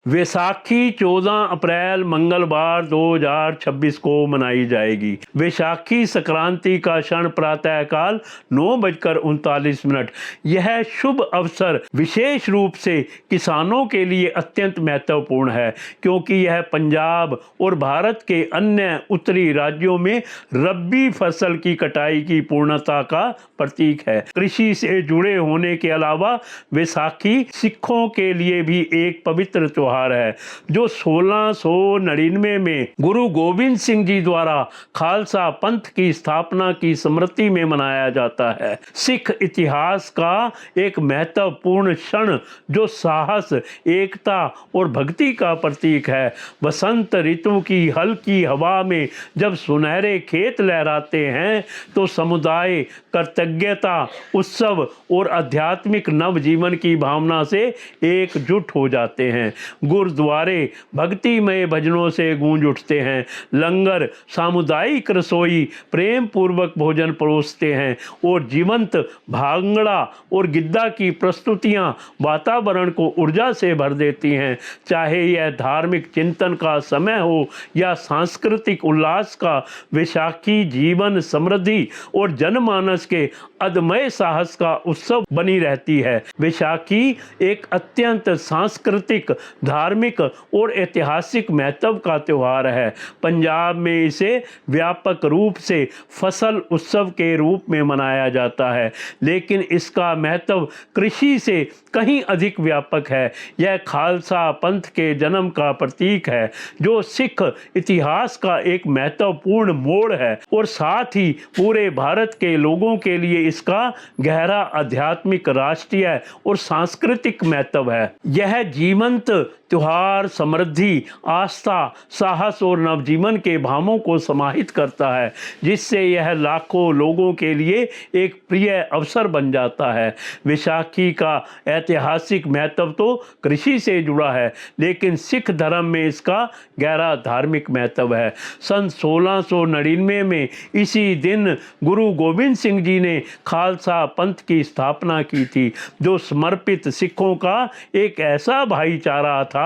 वैसाखी 14 अप्रैल मंगलवार 2026 को मनाई जाएगी। वैसाखी संक्रांति का क्षण प्रातःकाल 9:39। यह शुभ अवसर विशेष रूप से किसानों के लिए अत्यंत महत्वपूर्ण है, क्योंकि यह पंजाब और भारत के अन्य उत्तरी राज्यों में रबी फसल की कटाई की पूर्णता का प्रतीक है। कृषि से जुड़े होने के अलावा वैसाखी सिखों के लिए भी एक पवित्र त्योहार है, जो 1699 में गुरु गोविंद सिंह जी द्वारा खालसा पंथ की स्थापना की स्मृति में मनाया जाता है। सिख इतिहास का एक महत्वपूर्ण क्षण जो साहस, एकता और भक्ति का प्रतीक है। बसंत ऋतु की हल्की हवा में जब सुनहरे खेत लहराते हैं तो समुदाय कृतज्ञता, उत्सव और आध्यात्मिक नवजीवन की भावना से एकजुट हो जाते हैं। गुरुद्वारे भक्तिमय भजनों से गूंज उठते हैं। लंगर, सामुदायिक रसोई प्रेम पूर्वक भोजन परोसते हैं और जीवंत भांगड़ा और गिद्दा की प्रस्तुतियां वातावरण को ऊर्जा से भर देती हैं। चाहे यह धार्मिक चिंतन का समय हो या सांस्कृतिक उल्लास का, वैसाखी जीवन, समृद्धि और जनमानस के अदम्य साहस का उत्सव बनी रहती है। वैसाखी एक अत्यंत सांस्कृतिक, धार्मिक और ऐतिहासिक महत्व का त्यौहार है। पंजाब में इसे व्यापक रूप से फसल उत्सव के रूप में मनाया जाता है, लेकिन इसका महत्व कृषि से कहीं अधिक व्यापक है। यह खालसा पंथ के जन्म का प्रतीक है, जो सिख इतिहास का एक महत्वपूर्ण मोड़ है और साथ ही पूरे भारत के लोगों के लिए इसका गहरा आध्यात्मिक, राष्ट्रीय और सांस्कृतिक महत्व है। यह जीवंत त्योहार समृद्धि, आस्था, साहस और नवजीवन के भावों को समाहित करता है, जिससे यह लाखों लोगों के लिए एक प्रिय अवसर बन जाता है। वैसाखी का ऐतिहासिक महत्व तो कृषि से जुड़ा है, लेकिन सिख धर्म में इसका गहरा धार्मिक महत्व है। सन 1699 में इसी दिन गुरु गोविंद सिंह जी ने खालसा पंथ की स्थापना की थी, जो समर्पित सिखों का एक ऐसा भाईचारा था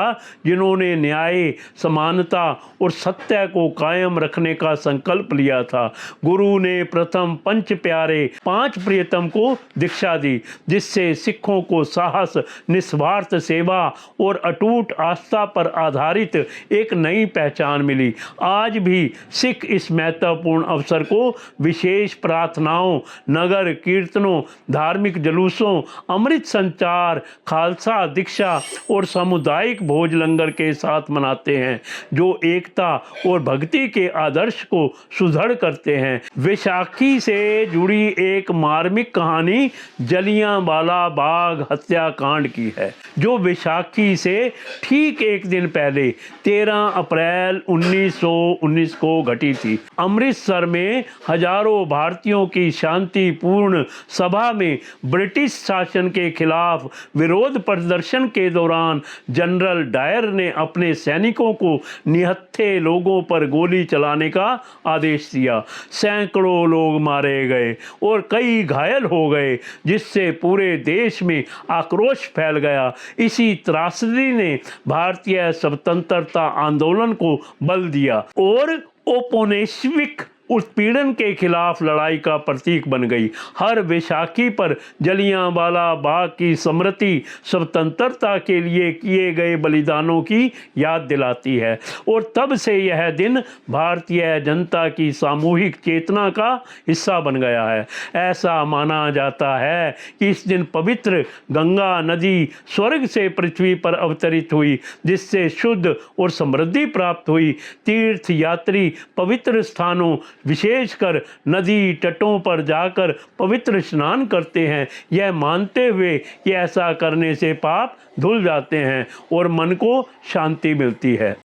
जिन्होंने न्याय, समानता और सत्य को कायम रखने का संकल्प लिया था। गुरु ने प्रथम पंच प्यारे, 5 प्रियतम को दीक्षा दी, जिससे सिखों को साहस, निस्वार्थ सेवा और अटूट आस्था पर आधारित एक नई पहचान मिली। आज भी सिख इस महत्वपूर्ण अवसर को विशेष प्रार्थनाओं, नगर कीर्तनों, धार्मिक जुलूसों, अमृत संचार, खालसा दीक्षा और सामुदायिक भोज लंगर के साथ मनाते हैं, जो एकता और भक्ति के आदर्श को सुदृढ़ करते हैं। वैसाखी से जुड़ी एक मार्मिक कहानी जलियांवाला बाग हत्याकांड की है, जो वैसाखी से ठीक एक दिन पहले 13 अप्रैल 1919 को घटी थी। अमृतसर में हजारों भारतीयों की शांतिपूर्ण सभा में ब्रिटिश शासन के खिलाफ विरोध प्रदर्शन के दौरान जनरल डायर ने अपने सैनिकों को निहत्थे लोगों पर गोली चलाने का आदेश दिया। सैकड़ों लोग मारे गए और कई घायल हो गए, जिससे पूरे देश में आक्रोश फैल गया। इसी त्रासदी ने भारतीय स्वतंत्रता आंदोलन को बल दिया और औपनिवेशिक उत्पीड़न के खिलाफ लड़ाई का प्रतीक बन गई। हर वैसाखी पर जलियांवाला बाग की स्मृति स्वतंत्रता के लिए किए गए बलिदानों की याद दिलाती है और तब से यह दिन भारतीय जनता की सामूहिक चेतना का हिस्सा बन गया है। ऐसा माना जाता है कि इस दिन पवित्र गंगा नदी स्वर्ग से पृथ्वी पर अवतरित हुई, जिससे शुद्ध और समृद्धि प्राप्त हुई। तीर्थ यात्री पवित्र स्थानों, विशेषकर नदी तटों पर जाकर पवित्र स्नान करते हैं, यह मानते हुए कि ऐसा करने से पाप धुल जाते हैं और मन को शांति मिलती है।